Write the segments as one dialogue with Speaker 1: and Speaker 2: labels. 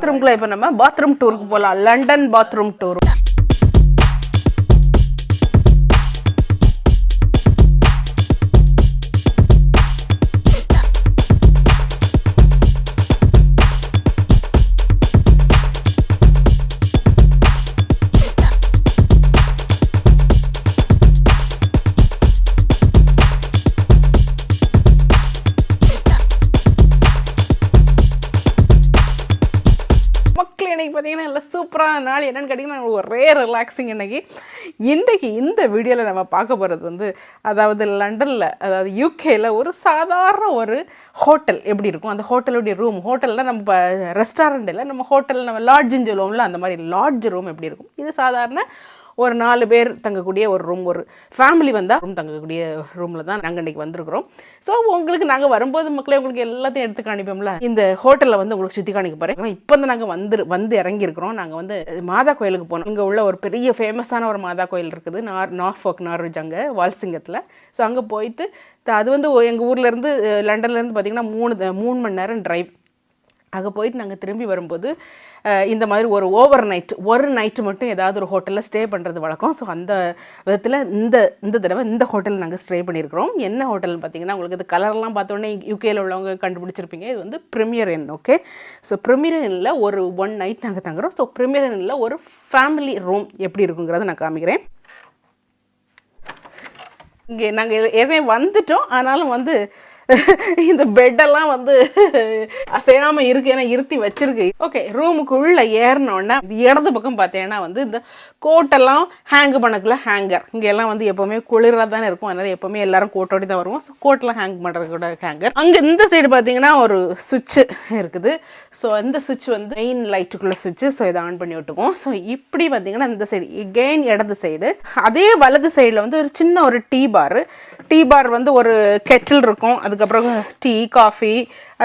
Speaker 1: பாத்ரூம்குள்ள இப்போ நம்ம பாத்ரூம் டூருக்கு போகலாம். London bathroom tour. இன்றைக்கி பார்த்தீங்கன்னா நல்ல சூப்பரான நாள். என்னென்னு கேட்டிங்கன்னா ஒரே ரிலாக்ஸிங். இன்றைக்கி இந்த வீடியோவில் நம்ம பார்க்க போகிறது வந்து அதாவது லண்டனில், அதாவது யூகேயில் ஒரு சாதாரண ஒரு ஹோட்டல் எப்படி இருக்கும், அந்த ஹோட்டலுடைய ரூம், ஹோட்டலில் நம்ம இப்போ ரெஸ்டாரண்ட் இல்லை, நம்ம ஹோட்டல் நம்ம லாட்ஜுன்னு சொல்லுவோம்ல, அந்த மாதிரி லாட்ஜ் ரூம் எப்படி இருக்கும். இது சாதாரண ஒரு 4 பேர் தங்கக்கூடிய ஒரு ரூம், ஒரு ஃபேமிலி வந்தால் ரூம் தங்கக்கூடிய ரூமில் தான் நாங்கள் இன்றைக்கி வந்திருக்கிறோம். ஸோ உங்களுக்கு நாங்கள் வரும்போது மக்களே உங்களுக்கு எல்லாத்தையும் எடுத்து காணிப்போம்ல, இந்த ஹோட்டலில் வந்து உங்களுக்கு சுற்றி காணிக்க போகிறேன். ஏன்னா இப்போ தான் நாங்கள் வந்து இறங்கியிருக்கிறோம். நாங்கள் வந்து மாதா கோயிலுக்கு போனோம். இங்கே உள்ள ஒரு பெரிய ஃபேமஸான ஒரு மாதா கோயில் இருக்குது, நார்ஃபோக் நார்விச், அங்கே வால்சிங்கத்தில். ஸோ அங்கே போயிட்டு அது வந்து எங்கள் ஊர்லேருந்து லண்டன்லேருந்து பார்த்திங்கன்னா 3 மணி நேரம் ட்ரைவ். அங்கே போயிட்டு நாங்கள் திரும்பி வரும்போது இந்த மாதிரி ஒரு நைட்டு மட்டும் ஏதாவது ஒரு ஹோட்டலில் ஸ்டே பண்ணுறது வழக்கம். ஸோ அந்த விதத்தில் இந்த தடவை இந்த ஹோட்டலில் நாங்கள் ஸ்டே பண்ணியிருக்கிறோம். என்ன ஹோட்டல்னு பார்த்தீங்கன்னா, உங்களுக்கு இது கலர்லாம் பார்த்தோன்னே யூகேயில் உள்ளவங்க கண்டுபிடிச்சிருப்பீங்க. இது வந்து ப்ரீமியர் இன். ஓகே, ஸோ ப்ரீமியர் இன்னில் ஒரு 1 நைட் நாங்கள் தங்குறோம். ஸோ ப்ரீமியர் இன்னில் ஒரு ஃபேமிலி ரூம் எப்படி இருக்குங்கிறத நான் காமிக்கிறேன். இங்கே நாங்கள் ஏற்கனவே வந்துட்டோம், ஆனாலும் வந்து இந்த பெட்டெல்லாம் வந்து அசையாமல் இருக்குது, ஏன்னா இருத்தி வச்சிருக்கு. ஓகே, ரூமுக்குள்ளே ஏறினோன்னா இடது பக்கம் பார்த்தீங்கன்னா வந்து இந்த கோட்டெல்லாம் ஹேங்கு பண்ணக்குள்ள ஹேங்கர். இங்கெல்லாம் வந்து எப்போவுமே குளிராக தானே இருக்கும், அதனால் எப்போவுமே எல்லாரும் கோட்டோடி தான் வருவோம். ஸோ கோட்டெலாம் ஹேங் பண்ணுறதுக்கூட ஹேங்கர். அங்கே இந்த சைடு பார்த்தீங்கன்னா ஒரு சுவிட்சு இருக்குது. ஸோ இந்த சுவிட்ச் வந்து மெயின் லைட்டுக்குள்ளே சுவிட்சு. ஸோ இதை ஆன் பண்ணி விட்டுக்குவோம். ஸோ இப்படி பார்த்தீங்கன்னா இந்த சைடு எகெயின் இடது சைடு, அதே வலது சைடில் வந்து ஒரு சின்ன ஒரு டீ பார் வந்து ஒரு கெட்டில் இருக்கும். அதுக்கப்புறம் டீ, காஃபி,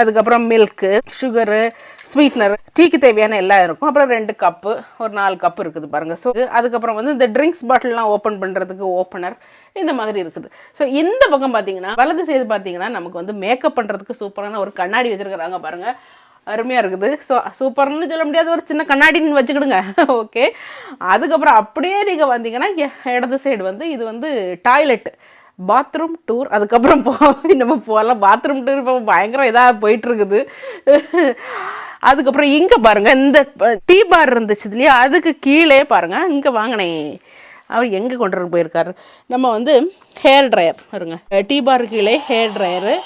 Speaker 1: அதுக்கப்புறம் மில்க்கு, சுகரு, ஸ்வீட்னர், டீக்கு தேவையான எல்லாம் இருக்கும். அப்புறம் 2 கப்பு, ஒரு 4 கப்பு இருக்குது பாருங்கள். ஸோ அதுக்கப்புறம் வந்து இந்த ட்ரிங்க்ஸ் பாட்டில்லாம் ஓப்பன் பண்ணுறதுக்கு ஓப்பனர், இந்த மாதிரி இருக்குது. ஸோ இந்த பக்கம் பார்த்தீங்கன்னா வலது சைடு பார்த்தீங்கன்னா நமக்கு வந்து மேக்கப் பண்ணுறதுக்கு சூப்பரான ஒரு கண்ணாடி வச்சுருக்கிறாங்க பாருங்கள், அருமையாக இருக்குது. ஸோ சூப்பர்னு சொல்ல முடியாது, ஒரு சின்ன கண்ணாடின்னு வச்சுக்கிடுங்க. ஓகே, அதுக்கப்புறம் அப்படியே நீங்கள் வந்தீங்கன்னா இடது சைடு வந்து இது வந்து டாய்லெட், பாத்ரூம் டூர். அதுக்கப்புறம் நம்ம போகலாம். பாத்ரூம் டூர் இப்போ பயங்கரம் இதாக போயிட்டுருக்குது. அதுக்கப்புறம் இங்கே பாருங்கள், இந்த டீ பார் இருந்துச்சு இல்லையா, அதுக்கு கீழே பாருங்கள், இங்கே வாங்கினேன். அவர் எங்கே கொண்டு போயிருக்காரு, நம்ம வந்து ஹேர் ட்ரையர் வருங்க, டீ பார் கீழே ஹேர் ட்ரையரு.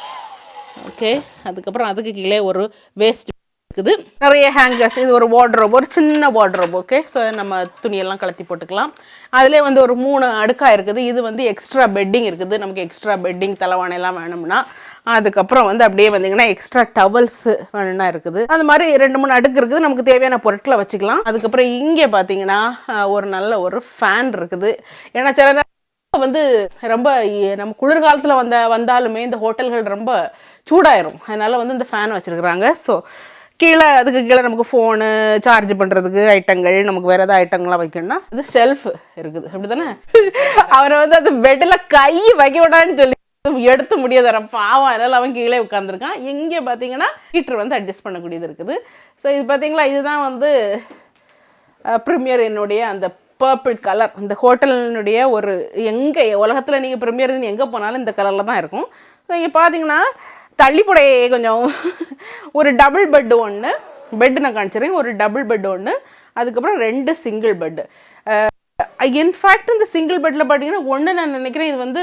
Speaker 1: ஓகே, அதுக்கப்புறம் அதுக்கு கீழே ஒரு வேஸ்ட் இருக்குது, நிறைய ஹேங்கர்ஸ், இது ஒரு வார்ட்ரோப், ஒரு சின்ன வார்ட்ரோப். ஓகே, ஸோ நம்ம துணியெல்லாம் கலத்தி போட்டுக்கலாம். அதிலே வந்து ஒரு 3 அடுக்காக இருக்குது. இது வந்து எக்ஸ்ட்ரா பெட்டிங் இருக்குது, நமக்கு எக்ஸ்ட்ரா பெட்டிங் தலைவானையெல்லாம் வேணும்னா. அதுக்கப்புறம் வந்து அப்படியே வந்தீங்கன்னா எக்ஸ்ட்ரா டவல்ஸ் வேணும்னா இருக்குது. அந்த மாதிரி 2-3 அடுக்கு இருக்குது, நமக்கு தேவையான பொருட்களை வச்சுக்கலாம். அதுக்கப்புறம் இங்கே பார்த்தீங்கன்னா ஒரு நல்ல ஒரு ஃபேன் இருக்குது. ஏன்னா சில நேரம் வந்து ரொம்ப நம்ம குளிர்காலத்தில் வந்தாலுமே இந்த ஹோட்டல்கள் ரொம்ப சூடாயிரும், அதனால் வந்து இந்த ஃபேன் வச்சுருக்குறாங்க. ஸோ கீழே அதுக்கு கீழே நமக்கு ஃபோனு சார்ஜ் பண்ணுறதுக்கு ஐட்டங்கள், நமக்கு வேறு ஏதாவது ஐட்டங்கள்லாம் வைக்கணும்னா இது ஷெல்ஃப் இருக்குது. அப்படி தானே, அவரை வந்து அந்த பெட்டில் கை வைக்க விடான்னு சொல்லி எடுத்து முடியாத பாவம், அதனால் அவன் கீழே உட்காந்துருக்கான். இங்கே பார்த்தீங்கன்னா ஹீட்டர் வந்து அட்ஜஸ்ட் பண்ணக்கூடியது இருக்குது. ஸோ இது பார்த்தீங்களா, இதுதான் வந்து ப்ரீமியர் என்னுடைய அந்த பர்பிள் கலர். இந்த ஹோட்டலினுடைய ஒரு எங்கே உலகத்தில் நீங்கள் ப்ரீமியர் எங்கே போனாலும் இந்த கலரில் தான் இருக்கும். ஸோ இங்கே பார்த்தீங்கன்னா தள்ளிப்படையே கொஞ்சம் ஒரு டபுள் பெட்டு ஒன்று, பெட்டு நான் காமிச்சிடுறேன், ஒரு டபுள் பெட் ஒன்று, அதுக்கப்புறம் 2 சிங்கிள் பெட்டு. இன்ஃபேக்ட் இந்த சிங்கிள் பெட்டில் பார்த்தீங்கன்னா ஒன்று நான் நினைக்கிறேன் இது வந்து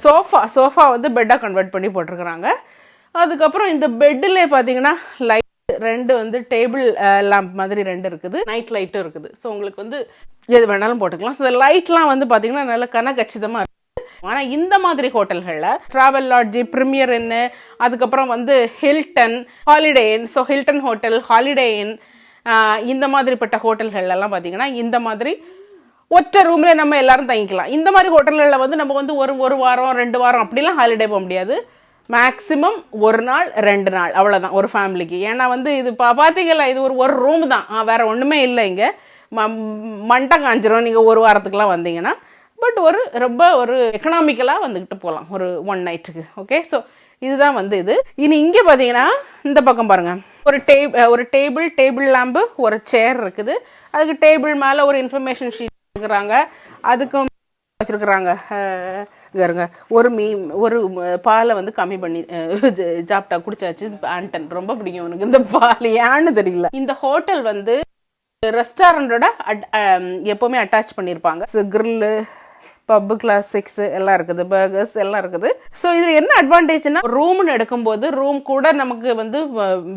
Speaker 1: சோஃபா வந்து பெட்டாக கன்வெர்ட் பண்ணி போட்டிருக்கிறாங்க. அதுக்கப்புறம் இந்த பெட்டில் பார்த்தீங்கன்னா லைட் 2 வந்து டேபிள் லேம்ப் மாதிரி 2 இருக்குது, நைட் லைட்டும் இருக்குது. ஸோ உங்களுக்கு வந்து எது வேணாலும் போட்டுக்கலாம். ஸோ இந்த லைட்லாம் வந்து பார்த்தீங்கன்னா நல்ல கச்சிதமாக இருக்குது. ஆனால் இந்த மாதிரி ஹோட்டல்களில் ட்ராவல் லாட்ஜி, ப்ரீமியர் இன்னு, அதுக்கப்புறம் வந்து ஹில்டன், ஹாலிடே இன், ஸோ ஹில்டன் ஹோட்டல், ஹாலிடே இன், இந்த மாதிரிப்பட்ட ஹோட்டல்கள்லாம் பார்த்தீங்கன்னா இந்த மாதிரி ஒற்றை ரூமில் நம்ம எல்லாரும் தங்கிக்கலாம். இந்த மாதிரி ஹோட்டல்களில் வந்து நம்ம வந்து ஒரு வாரம் 2 வாரம் அப்படிலாம் ஹாலிடே போக முடியாது. மேக்ஸிமம் 1 நாள் 2 நாள் அவ்வளோதான் ஒரு ஃபேமிலிக்கு. ஏன்னா வந்து இது பார்த்தீங்களா, இது ஒரு ரூம் தான், வேறு ஒன்றுமே இல்லை. இங்கே மண்டை காஞ்சிரும் நீங்கள் ஒரு வாரத்துக்குலாம் வந்தீங்கன்னா. பட் ரொம்ப ஒரு எக்கனாமிக்கலாக வந்துக்கிட்டு போகலாம் ஒரு 1 நைட்டுக்கு. ஓகே, ஸோ இதுதான் வந்து இது. இனி இங்கே பார்த்தீங்கன்னா இந்த பக்கம் பாருங்கள், ஒரு டேபிள் லேம்பு, ஒரு சேர் இருக்குது. அதுக்கு டேபிள் மேலே ஒரு இன்ஃபர்மேஷன் ஷீட் இருக்கிறாங்க. அதுக்கும் வச்சுருக்குறாங்க. இருங்க, ஒரு பாலை வந்து கம்மி பண்ணி சாப்பிட்டா குடிச்சாச்சு. ஆண்டன் ரொம்ப பிடிக்கும் உனக்கு இந்த பால், ஏன்னு தெரியல. இந்த ஹோட்டல் வந்து ரெஸ்டாரண்டோட எப்போவுமே அட்டாச் பண்ணியிருப்பாங்க. கிரில்லு, பப்பு, கிளாசிக்ஸ் எல்லாம் இருக்குது, பர்கர்ஸ் எல்லாம் இருக்குது. ஸோ இதில் என்ன அட்வான்டேஜ்னா, ரூம்னு எடுக்கும்போது ரூம் கூட நமக்கு வந்து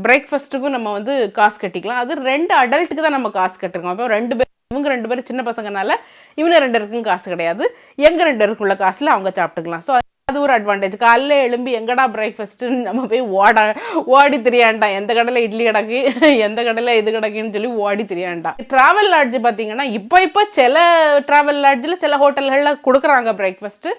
Speaker 1: பிரேக்ஃபாஸ்ட்டுக்கும் நம்ம வந்து காசு கட்டிக்கலாம். அது 2 அடல்ட்டுக்கு தான் நம்ம காசு கட்டிருக்கோம். அப்போ இவங்க 2 பேரும் சின்ன பசங்கனால இவங்க 2 பேருக்கும் காசு கிடையாது. எங்க 2 பேருக்குள்ள காசுல அவங்க சாப்பிட்டுக்கலாம். ஸோ அது ஒரு அட்வான்டேஜ். காலைல எழும்பி எங்கடா பிரேக்ஃபாஸ்ட்டுன்னு நம்ம போய் ஓடி திரியாண்டாம். எந்த கடையில் இட்லி கிடக்கு, எந்த கடையில் இது கிடக்குன்னு சொல்லி ஓடி திரியாண்டாம். ட்ராவல் லாட்ஜ் பார்த்தீங்கன்னா இப்போ சில ட்ராவல் லாட்ஜில் சில ஹோட்டல்களில் கொடுக்குறாங்க பிரேக்ஃபாஸ்ட்டு.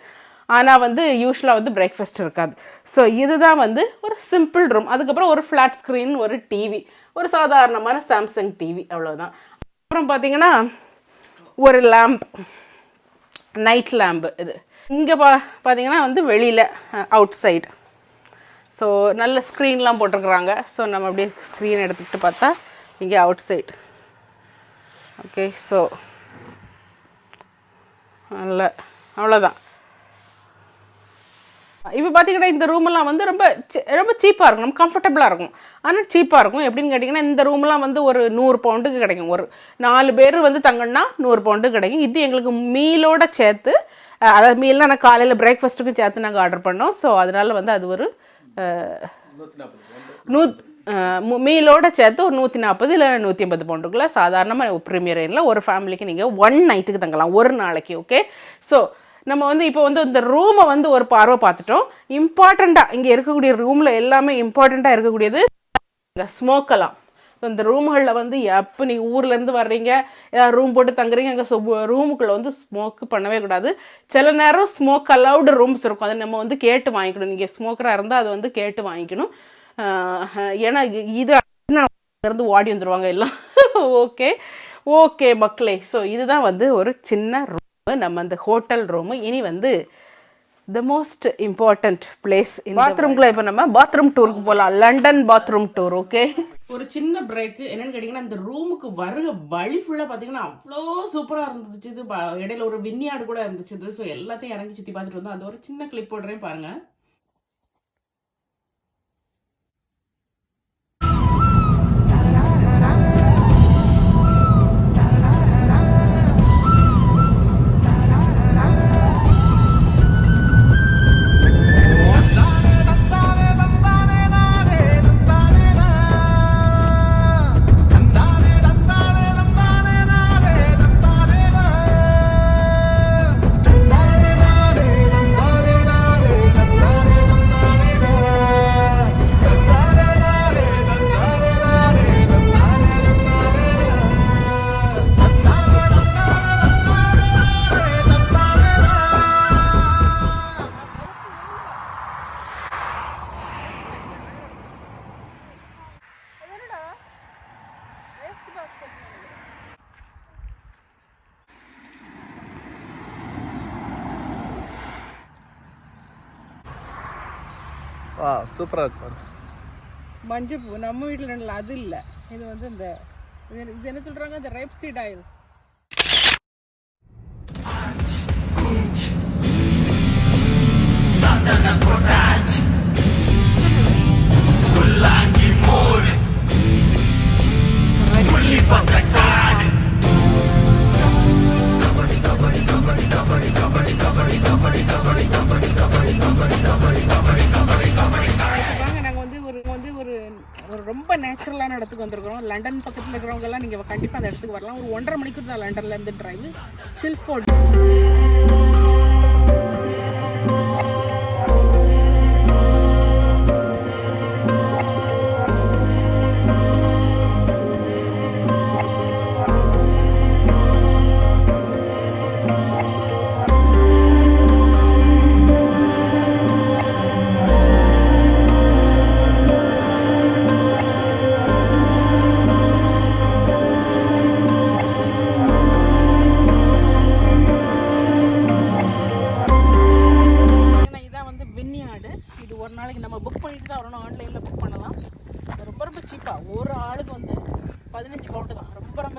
Speaker 1: ஆனால் வந்து யூஸ்வலாக வந்து பிரேக்ஃபாஸ்ட் இருக்காது. ஸோ இதுதான் வந்து ஒரு சிம்பிள் ரூம். அதுக்கப்புறம் ஒரு ஃப்ளாட் ஸ்க்ரீன், ஒரு டிவி, ஒரு சாதாரணமான சாம்சங் டிவி, அவ்வளோதான். அப்புறம் பார்த்தீங்கன்னா ஒரு லேம்ப், நைட் லேம்பு. இது இங்கே பார்த்தீங்கன்னா வந்து வெளியில் அவுட் சைடு. ஸோ நல்ல ஸ்க்ரீன்லாம் போட்டிருக்குறாங்க. ஸோ நம்ம அப்படியே ஸ்க்ரீன் எடுத்துக்கிட்டு பார்த்தா இங்கே அவுட் சைடு. ஓகே, ஸோ நல்ல அவ்வளோதான். இப்போ பார்த்தீங்கன்னா இந்த ரூமெல்லாம் வந்து ரொம்ப சீப்பாக இருக்கும், நம்ம கம்ஃபர்டபுளாக இருக்கும். ஆனால் சீப்பாக இருக்கும். எப்படின்னு கேட்டிங்கன்னா, இந்த ரூமெல்லாம் வந்து ஒரு 100 பவுண்டுக்கு கிடைக்கும். ஒரு 4 பேர் வந்து தங்கன்னா 100 பவுண்டுக்கு கிடைக்கும். இது எங்களுக்கு மீலோட சேர்த்து, அதாவது மீல்லாம் நான் காலையில் பிரேக்ஃபாஸ்ட்டுக்கும் சேர்த்து நாங்கள் ஆர்டர் பண்ணோம். ஸோ அதனால் வந்து அது ஒரு மீலோட சேர்த்து ஒரு 140 இல்லை 150 பவுண்டுக்குள்ள சாதாரணமாக ப்ரீமியர் ரேஞ்சில் ஒரு ஃபேமிலிக்கு நீங்கள் 1 நைட்டுக்கு தங்கலாம், ஒரு நாளைக்கு. ஓகே, ஸோ நம்ம வந்து இப்போ வந்து இந்த ரூமை வந்து ஒரு பார்வை பார்த்துட்டோம். இம்பார்ட்டண்ட்டாக இங்கே இருக்கக்கூடிய ரூமில் எல்லாமே இம்பார்ட்டண்ட்டாக இருக்கக்கூடியது ஸ்மோக்கெல்லாம். ஸோ இந்த ரூம்களில் வந்து எப்போ நீங்கள் ஊர்லேருந்து வர்றீங்க, ரூம் போட்டு தங்குறீங்க, அங்கே ரூமுக்குள்ளே வந்து ஸ்மோக்கு பண்ணவே கூடாது. சில நேரம் ஸ்மோக் அலவுடு ரூம்ஸ் இருக்கும். அதை நம்ம வந்து கேட்டு வாங்கிக்கணும். நீங்கள் ஸ்மோக்கராக இருந்தால் அதை வந்து கேட்டு வாங்கிக்கணும். ஏன்னா இது இருந்து ஓடி வந்துடுவாங்க எல்லாம். ஓகே ஓகே மக்களே, ஸோ இதுதான் வந்து ஒரு சின்ன ரூம், நம்ம அந்த ஹோட்டல் ரூமு. இனி வந்து த மோஸ்ட் இம்பார்ட்டண்ட் பிளேஸ், பாத்ரூம்குள்ள. இப்போ நம்ம பாத்ரூம் டூருக்கு போகலாம், லண்டன் பாத்ரூம் டூர். ஓகே, ஒரு சின்ன பிரேக்கு. என்னன்னு கேட்டிங்கன்னா, இந்த ரூமுக்கு வருக வழி ஃபுல்லாக பார்த்தீங்கன்னா அவ்வளோ சூப்பராக இருந்துச்சு. இது இடையில ஒரு வின்யார்டு கூட இருந்துச்சு. ஸோ எல்லாத்தையும் இறங்கி சுற்றி பார்த்துட்டு வந்தோம். அது ஒரு சின்ன கிளிப் போடுறேன் பாருங்கள்.
Speaker 2: சூப்பராக இருக்கும்.
Speaker 1: மஞ்சப்பூ நம்ம வீட்டில் அது இல்லை. இது வந்து இந்த இது என்ன சொல்கிறாங்க, இந்த ரேப்சீட் ஆயில். ரொம்ப நேச்சுரலான இடத்துக்கு வந்திருக்கிறோம். லண்டன் பக்கத்தில் இருக்கிறவங்க எல்லாம் நீங்கள் கண்டிப்பாக அந்த இடத்துக்கு வரலாம். ஒரு 1.5 மணிக்கு தான் லண்டன்ல இருந்து டிரைவ். சில்ஃபோர்ட்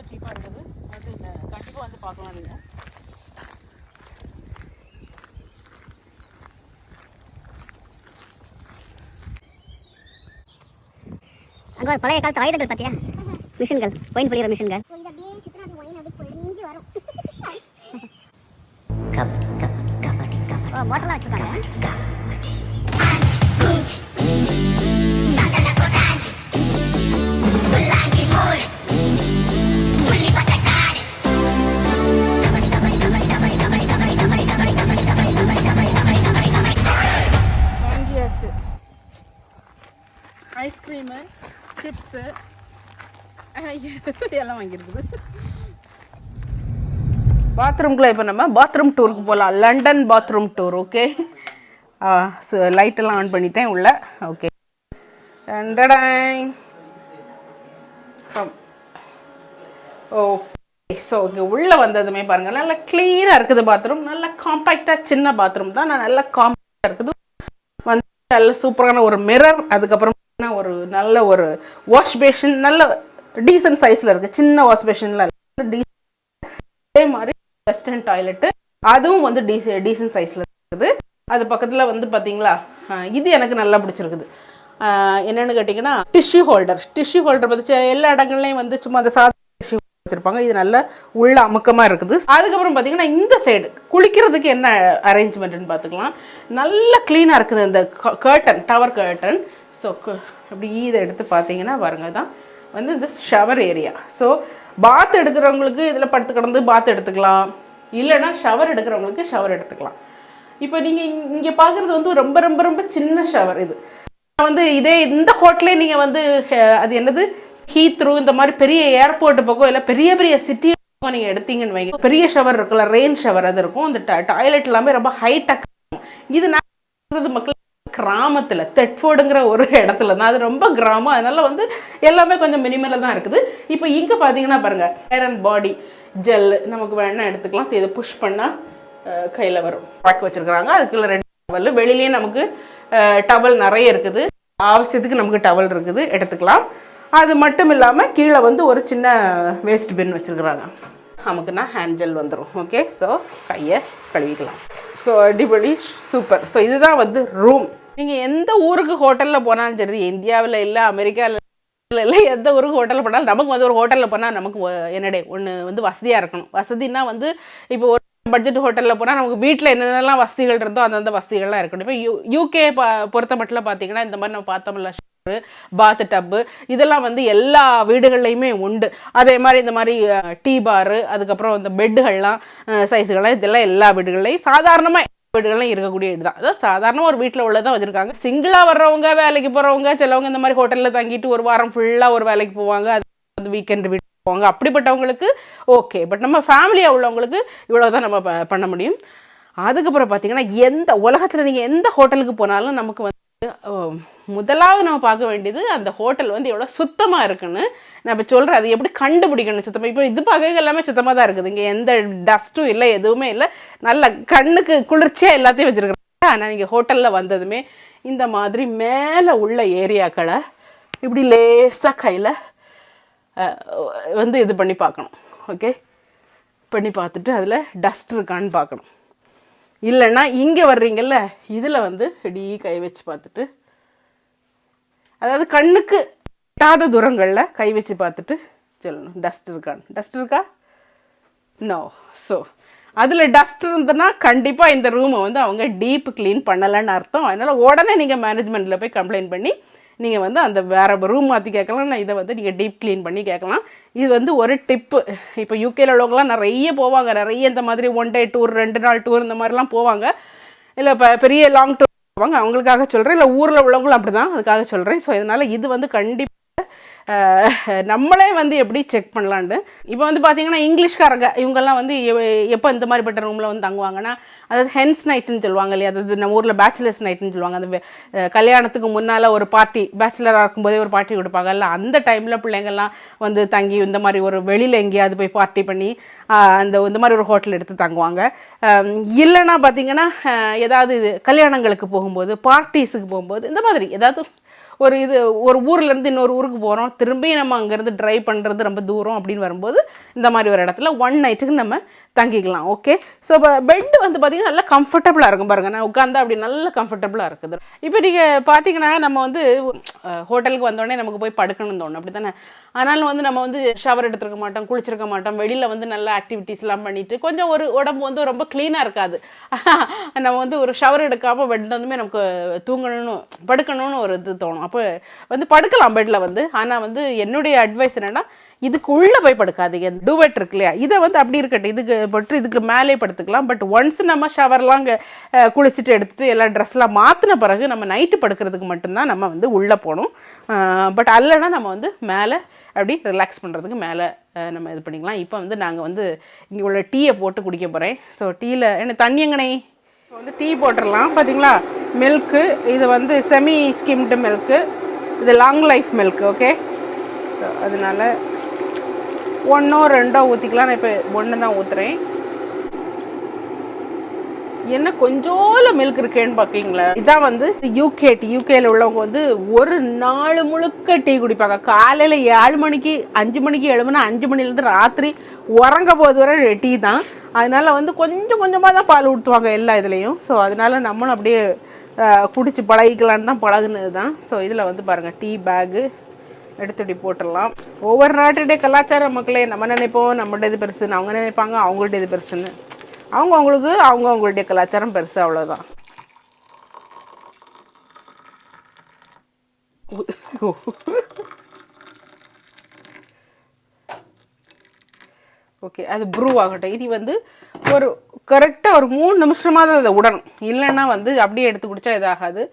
Speaker 1: சீப்பாக இருக்குது. அது கண்டிப்பாக வந்து பார்க்கலாம் நீங்கள்.
Speaker 3: அங்கே ஒரு பழைய காலத்து ஆயுதங்கள் பார்த்தியா? மிஷின்கள், ஒயின் புளிகிற மிஷின்கள். ஓ, மோட்டர்லாம் வச்சுருக்காங்க.
Speaker 1: வாங்கியாச்சு ஐஸ்கிரீமு, சிப்ஸு எல்லாம் வாங்கியிருக்குது. பாத்ரூம்குள்ளே இப்போ நம்ம பாத்ரூம் டூருக்கு போகலாம். London bathroom tour. Okay, so லைட்டெல்லாம் ஆன் பண்ணிட்டேன் உள்ள. Okay, okay. ஸோ இங்கே உள்ளே வந்ததுமே பாருங்கள், நல்லா க்ளீனாக இருக்குது பாத்ரூம். நல்லா காம்பேக்டாக சின்ன பாத்ரூம் தான், நான் நல்லா காம்பேக்டாக இருக்குது. வந்து நல்ல சூப்பரான ஒரு மிரர், அதுக்கப்புறம் ஒரு நல்ல ஒரு வாஷ் பேஷன், நல்ல டீசன்ட் சைஸில் இருக்குது. சின்ன வாஷ் பேஷனில் அதே மாதிரி வெஸ்டர்ன் டாய்லெட்டு, அதுவும் வந்து டீசன்ட் சைஸில் இருக்குது. அது பக்கத்தில் வந்து பார்த்தீங்களா, இது எனக்கு நல்லா பிடிச்சிருக்குது. என்னென்னு கேட்டிங்கன்னா டிஷ்யூ ஹோல்டர் பற்றி எல்லா இடங்கள்லையும் வந்து சும்மா அந்த சாதா டிஷ்யூ வச்சுருப்பாங்க. இது நல்ல உள்ள அமுக்கமாக இருக்குது. அதுக்கப்புறம் பார்த்தீங்கன்னா இந்த சைடு குளிக்கிறதுக்கு என்ன அரேஞ்ச்மெண்ட்டுன்னு பார்த்துக்கலாம். நல்லா க்ளீனாக இருக்குது இந்த கர்டன், டவர் கர்டன். ஸோ அப்படி இதை எடுத்து பார்த்தீங்கன்னா பாருங்க, தான் வந்து இந்த ஷவர் ஏரியா. ஸோ பாத் எடுக்கிறவங்களுக்கு இதில் படுத்து கிடந்து பாத் எடுத்துக்கலாம், இல்லைன்னா ஷவர் எடுக்கிறவங்களுக்கு ஷவர் எடுத்துக்கலாம். இப்போ நீங்கள் இங்கே பார்க்குறது வந்து ரொம்ப ரொம்ப ரொம்ப சின்ன ஷவர். இது வந்து இதே இந்த ஹோட்டலே நீங்கள் வந்து அது என்னது ஹீத்ரூ இந்த மாதிரி பெரிய ஏர்போர்ட் பக்கம் இல்லை பெரிய பெரிய சிட்டி பக்கம் நீங்கள் எடுத்தீங்கன்னு வைங்க, பெரிய ஷவர் இருக்குல்ல, ரெயின் ஷவர் அது இருக்கும். அந்த டாய்லெட் எல்லாமே ரொம்ப ஹைடெக். இது நான் மக்கள் கிராமத்தில் தெட்ஃபோர்டுங்கிற ஒரு இடத்துல தான், அது ரொம்ப கிராமம், அதனால வந்து எல்லாமே கொஞ்சம் மினிமலாக தான் இருக்குது. இப்போ இங்கே பார்த்தீங்கன்னா பாருங்கள், ஹேர் அண்ட் பாடி ஜெல் நமக்கு வேணா எடுத்துக்கலாம். ஸோ இதை புஷ் பண்ணால் கையில் வரும். பேக் வச்சுருக்குறாங்க. அதுக்குள்ள 2 டவல், வெளியிலேயே நமக்கு டவல் நிறைய இருக்குது. அவசியத்துக்கு நமக்கு டவல் இருக்குது, எடுத்துக்கலாம். அது மட்டும் இல்லாமல் கீழே வந்து ஒரு சின்ன வேஸ்ட் பின் வச்சுருக்குறாங்க. நமக்குன்னா ஹேண்ட் ஜெல் வந்துடும். ஓகே, ஸோ கையை கழுவிக்கலாம். ஸோ அடிப்படி சூப்பர். ஸோ இதுதான் வந்து ரூம். நீங்கள் எந்த ஊருக்கு ஹோட்டலில் போனாலும் சரி, இந்தியாவில் இல்லை அமெரிக்காவில் இல்லை, எந்த ஊருக்கு ஹோட்டலில் போனாலும் நமக்கு வந்து ஒரு ஹோட்டலில் போனால் நமக்கு என்னடே ஒன்று வந்து வசதியாக இருக்கணும். வசதினா வந்து இப்போ ஒரு பட்ஜெட் ஹோட்டலில் போனால் நமக்கு வீட்டில் என்னென்னலாம் வசதிகள் இருந்தோ அந்தந்த வசதிகள்லாம் இருக்கணும். இப்போ யூகே பொறுத்த மட்டும் பார்த்தீங்கன்னா இந்த மாதிரி நம்ம பார்த்தோம்ல, பாத் டப்பு இதெல்லாம் வந்து எல்லா வீடுகள்லையுமே உண்டு. அதே மாதிரி இந்த மாதிரி டீ பாரு, அதுக்கப்புறம் இந்த பெட்டுகள்லாம் சைஸுகள்லாம் இதெல்லாம் எல்லா வீடுகள்லையும் சாதாரணமாக வீடுகள்லாம் இருக்கக்கூடிய இதுதான். அதாவது சாதாரண ஒரு வீட்டில் உள்ளதான் வச்சுருக்காங்க. சிங்கிளாக வர்றவங்க, வேலைக்கு போகிறவங்க, சிலவங்க இந்த மாதிரி ஹோட்டலில் தங்கிட்டு ஒரு வாரம் ஃபுல்லாக ஒரு வேலைக்கு போவாங்க, அது வந்து வீக்கெண்டு வீட்டுக்கு போவாங்க. அப்படிப்பட்டவங்களுக்கு ஓகே. பட் நம்ம ஃபேமிலியாக உள்ளவங்களுக்கு இவ்வளோ தான் நம்ம பண்ண முடியும். அதுக்கப்புறம் பார்த்தீங்கன்னா எந்த உலகத்தில் நீங்கள் எந்த ஹோட்டலுக்கு போனாலும் நமக்கு வந்து முதலாவது நம்ம பார்க்க வேண்டியது அந்த ஹோட்டல் வந்து எவ்வளோ சுத்தமாக இருக்குன்னு. நான் இப்போ சொல்கிறேன், அது எப்படி கண்டுபிடிக்கணும் சுத்தமாக. இப்போ இது பார்க்க எல்லாமே சுத்தமாக தான் இருக்குது. இங்கே எந்த டஸ்ட்டும் இல்லை, எதுவுமே இல்லை, நல்ல கண்ணுக்கு குளிர்ச்சியாக எல்லாத்தையும் வச்சுருக்குறாங்க. ஆனால் நீங்கள் ஹோட்டலில் வந்ததுமே இந்த மாதிரி மேலே உள்ள ஏரியாக்களை இப்படி லேசாக கையில் வந்து இது பண்ணி பார்க்கணும். ஓகே, பண்ணி பார்த்துட்டு அதில் டஸ்ட் இருக்கான்னு பார்க்கணும். இல்லைன்னா இங்கே வர்றீங்கல்ல, இதில் வந்து இப்படி கை வச்சு பார்த்துட்டு, அதாவது கண்ணுக்கு எட்டாத தூரங்களில் கை வச்சு பார்த்துட்டு சொல்லணும் டஸ்ட் இருக்கான்னு. டஸ்ட் இருக்கா? நோ. ஸோ அதில் டஸ்ட் இருந்ததுன்னா கண்டிப்பாக இந்த ரூமை வந்து அவங்க டீப் க்ளீன் பண்ணலைன்னு அர்த்தம். அதனால் உடனே நீங்கள் மேனேஜ்மெண்ட்டில் போய் கம்ப்ளைண்ட் பண்ணி நீங்கள் வந்து அந்த வேறு ரூம் மாற்றி கேட்கலாம். நான் இதை வந்து நீங்கள் டீப் க்ளீன் பண்ணி கேட்கலாம். இது வந்து ஒரு டிப்பு. இப்போ யூகேல உள்ளவங்களாம் நிறைய போவாங்க, நிறைய இந்த மாதிரி 1 டே டூர், 2 நாள் டூர் இந்த மாதிரிலாம் போவாங்க. இல்லை இப்போ பெரிய லாங் டூர் போவாங்க, அவங்களுக்காக சொல்கிறேன். இல்லை ஊரில் உள்ளவங்களும் அப்படி தான், அதுக்காக சொல்கிறேன். ஸோ இதனால் இது வந்து கண்டிப்பாக நம்மளே வந்து எப்படி செக் பண்ணலான்ட்டு. இப்போ வந்து பார்த்தீங்கன்னா இங்கிலீஷ்காரங்க இவங்கெல்லாம் வந்து எப்போ இந்த மாதிரிப்பட்ட ரூமில் வந்து தங்குவாங்கன்னா, அதாவது ஹென்ஸ் நைட்டுன்னு சொல்லுவாங்க இல்லையா, அதாவது நம்ம ஊரில் பேச்சுலர்ஸ் நைட்டுன்னு சொல்லுவாங்க. அந்த கல்யாணத்துக்கு முன்னால் ஒரு பார்ட்டி, பேச்சுலராக இருக்கும்போதே ஒரு பார்ட்டி கொடுப்பாங்கல்ல, அந்த டைமில் பிள்ளைங்கள்லாம் வந்து தங்கி இந்த மாதிரி ஒரு வெளியில் எங்கேயாவது போய் பார்ட்டி பண்ணி இந்த மாதிரி ஒரு ஹோட்டல் எடுத்து தங்குவாங்க. இல்லைன்னா பார்த்தீங்கன்னா ஏதாவது இது கல்யாணங்களுக்கு போகும்போது, பார்ட்டிஸுக்கு போகும்போது, இந்த மாதிரி ஏதாவது ஒரு ஊர்லேருந்து இன்னொரு ஊருக்கு போகிறோம், திரும்பி நம்ம அங்கேருந்து ட்ரைவ் பண்ணுறது ரொம்ப தூரம் அப்படின்னு வரும்போது இந்த மாதிரி ஒரு இடத்துல 1 நைட்டுக்கு நம்ம தங்கிக்கலாம். ஓகே, ஸோ இப்போ பெட்டு வந்து பார்த்திங்கன்னா நல்லா கம்ஃபர்டபுளாக இருக்கும் பாருங்கள். நான் உட்காந்தா அப்படி நல்ல கம்ஃபர்டபுளாக இருக்குது. இப்போ நீங்கள் பார்த்தீங்கன்னா நம்ம வந்து ஹோட்டலுக்கு வந்தோடனே நமக்கு போய் படுக்கணும்னு தோணும், அப்படி தானே? ஆனாலும் வந்து நம்ம வந்து ஷவர் எடுத்துருக்க மாட்டோம், குளிச்சிருக்க மாட்டோம், வெளியில் வந்து நல்ல ஆக்டிவிட்டீஸ்லாம் பண்ணிவிட்டு கொஞ்சம் ஒரு உடம்பு வந்து ரொம்ப க்ளீனாக இருக்காது. நம்ம வந்து ஒரு ஷவர் எடுக்காமல் பெட்டில் வந்துமே நமக்கு படுக்கணும்னு ஒரு இது தோணும். அப்போ வந்து படுக்கலாம் பெட்டில் வந்து. ஆனால் வந்து என்னுடைய அட்வைஸ் என்னென்னா, இதுக்கு உள்ளே போய் படுக்காதீங்க. டூவெட் இருக்கு இல்லையா, இதை வந்து அப்படி இருக்கட்டும், இதுக்கு பட்டு இதுக்கு மேலே படுத்துக்கலாம். பட் ஒன்ஸ் நம்ம ஷவர்லாம் குளிச்சுட்டு எடுத்துகிட்டு எல்லா ட்ரெஸ்லாம் மாற்றின பிறகு நம்ம நைட்டு படுக்கிறதுக்கு மட்டும்தான் நம்ம வந்து உள்ளே போகணும். பட் அல்லனா நம்ம வந்து மேலே அப்படி ரிலாக்ஸ் பண்ணுறதுக்கு மேலே நம்ம இது பண்ணிக்கலாம். இப்போ வந்து நாங்கள் வந்து இங்கே உள்ள டீயை போட்டு குடிக்க போகிறேன். ஸோ டீயில் என்ன தண்ணி எங்கனே வந்து டீ போட்டுடலாம். பார்த்தீங்களா, மில்க்கு இது வந்து செமி ஸ்கிம்டு மில்க்கு, இது long life milk. Okay, so அதனால் 1 or 2 ஊற்றிக்கலாம். நான் இப்போ 1 தான் ஊற்றுறேன். என்ன கொஞ்சோல மில்க் இருக்கேன்னு பார்க்கிங்களா? இதான் வந்து யூகேல உள்ளவங்க வந்து ஒரு நாள் முழுக்க டீ குடிப்பாங்க. காலையில் 7 மணிக்கு 5 மணிக்கு எழுப்புனா 5 மணிலேருந்து ராத்திரி உறங்க போது வரை டீ தான். அதனால் வந்து கொஞ்சம் கொஞ்சமாக தான் பால் ஊற்றுவாங்க எல்லா இதுலேயும். ஸோ அதனால் நம்மளும் அப்படியே குடிச்சு பழகிக்கலான்னு தான் பழகுனது தான். ஸோ இதில் வந்து பாருங்கள், டீ பேகு எடுத்துடி போட்டுடலாம். ஒவ்வொரு நாட்டுடைய கலாச்சார மக்களே நம்ம நினைப்போம் நம்மளுடைய இது பெருசுன்னு, அவங்க நினைப்பாங்க அவங்கள்ட்ட இது பெருசுன்னு. அவங்களுடைய கலாச்சாரம் பெருசு, அவ்வளோதான். ஓகே, அது ப்ரூ ஆகட்டும். இனி வந்து ஒரு கரெக்டாக ஒரு 3 நிமிஷமாக தான் அதை விடணும், இல்லைன்னா வந்து அப்படியே எடுத்து குடித்தா இதாகாது.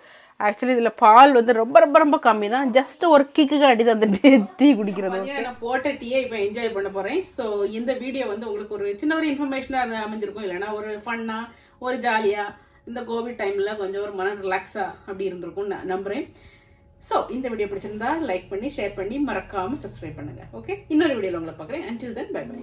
Speaker 1: ஆக்சுவலி இதில் பால் வந்து ரொம்ப ரொம்ப ரொம்ப கம்மி தான். ஜஸ்ட் ஒரு கிக்குக்கு அடி தான் அந்த டீ குடிக்கிறது. நான் போட்ட டீயை இப்போ என்ஜாய் பண்ண போகிறேன். ஸோ இந்த வீடியோ வந்து உங்களுக்கு ஒரு சின்ன ஒரு இன்ஃபர்மேஷனாக அமைஞ்சிருக்கும், இல்லைன்னா ஒரு ஃபன்னாக ஒரு ஜாலியாக இந்த கோவிட் டைமில் கொஞ்சம் ஒரு மன ரிலாக்ஸாக அப்படி இருந்திருக்கும் நான் நம்புகிறேன். ஸோ இந்த வீடியோ பிடிச்சிருந்தா லைக் பண்ணி ஷேர் பண்ணி மறக்காமல் சப்ஸ்கிரைப் பண்ணுங்கள். ஓகே, இன்னொரு வீடியோவில் உங்களை பார்க்குறேன். Until then bye by.